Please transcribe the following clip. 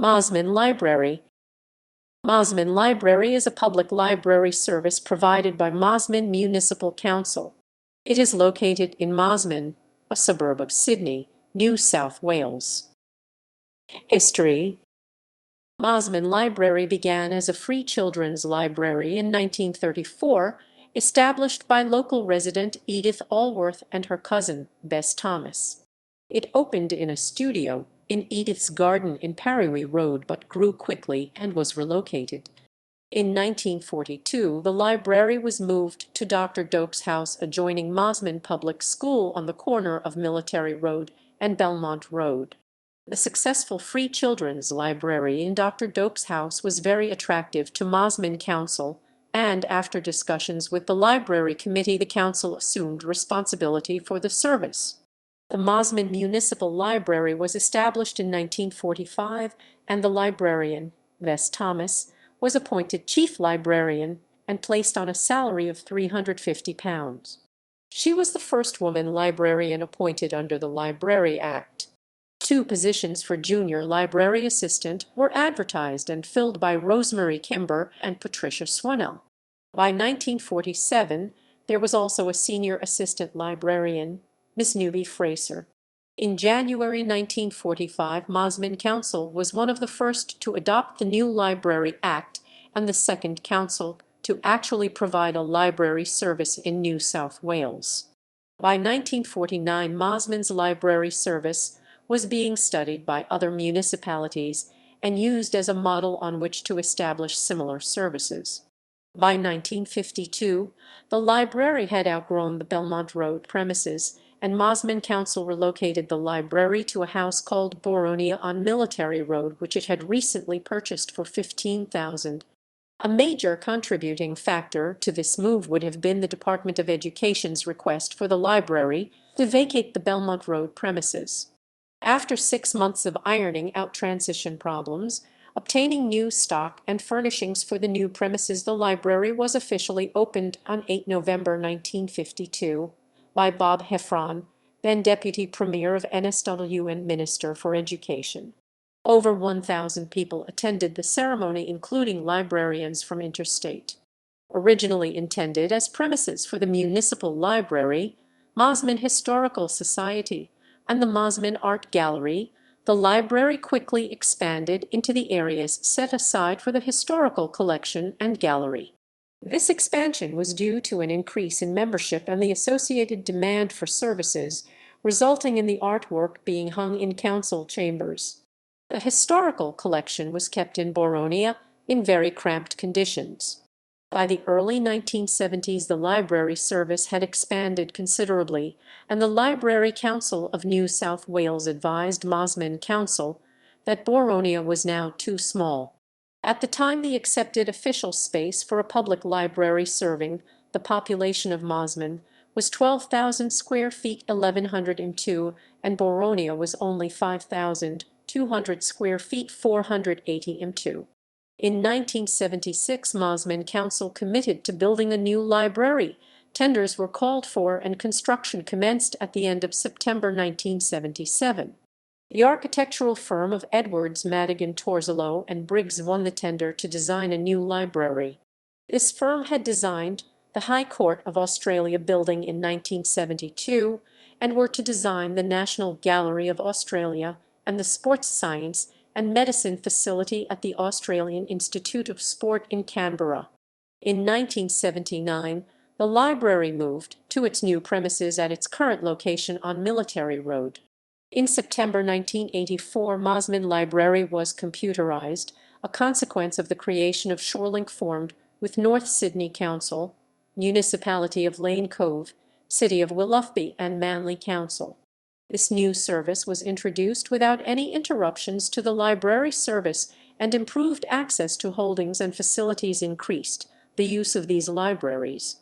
Mosman Library. Mosman Library is a public library service provided by Mosman Municipal Council. It is located in Mosman, a suburb of Sydney, New South Wales. History. Mosman Library began as a free children's library in 1934, established by local resident Edith Allworth and her cousin, Bess Thomas. It opened in a studio in Edith's garden in Parry Road but grew quickly and was relocated. In 1942, the library was moved to Dr. Doak's house adjoining Mosman Public School on the corner of Military Road and Belmont Road. The successful free children's library in Dr. Doak's house was very attractive to Mosman Council, and after discussions with the library committee, the council assumed responsibility for the service. The Mosman Municipal Library was established in 1945, and the librarian, Bess Thomas, was appointed chief librarian and placed on a salary of £350. She was the first woman librarian appointed under the Library Act. 2 positions for junior library assistant were advertised and filled by Rosemary Kimber and Patricia Swanell. By 1947, there was also a senior assistant librarian, Miss Newby Fraser. In January 1945, Mosman Council was one of the first to adopt the new Library Act and the second council to actually provide a library service in New South Wales. By 1949, Mosman's library service was being studied by other municipalities and used as a model on which to establish similar services. By 1952, the library had outgrown the Belmont Road premises, and Mosman Council relocated the library to a house called Boronia on Military Road, which it had recently purchased for $15,000. A major contributing factor to this move would have been the Department of Education's request for the library to vacate the Belmont Road premises. After 6 months of ironing out transition problems, obtaining new stock and furnishings for the new premises, the library was officially opened on 8 November 1952 by Bob Heffron, then Deputy Premier of NSW and Minister for Education. Over 1,000 people attended the ceremony, including librarians from interstate. Originally intended as premises for the Municipal Library, Mosman Historical Society, and the Mosman Art Gallery, the library quickly expanded into the areas set aside for the historical collection and gallery. This expansion was due to an increase in membership and the associated demand for services, resulting in the artwork being hung in council chambers. The historical collection was kept in Boronia in very cramped conditions. By the early 1970s, the library service had expanded considerably, and the Library Council of New South Wales advised Mosman Council that Boronia was now too small. At the time, the accepted official space for a public library serving the population of Mosman was 12,000 square feet, 1,102, and Boronia was only 5,200 square feet, 480 In 1976, Mosman Council committed to building a new library. Tenders were called for and construction commenced at the end of September 1977. The architectural firm of Edwards, Madigan, Torzolo and Briggs won the tender to design a new library. This firm had designed the High Court of Australia building in 1972 and were to design the National Gallery of Australia and the Sports Science and Medicine facility at the Australian Institute of Sport in Canberra. In 1979, the library moved to its new premises at its current location on Military Road. In September 1984, Mosman Library was computerized, a consequence of the creation of Shorelink formed with North Sydney Council, Municipality of Lane Cove, City of Willoughby and Manly Council. This new service was introduced without any interruptions to the library service, and improved access to holdings and facilities increased the use of these libraries.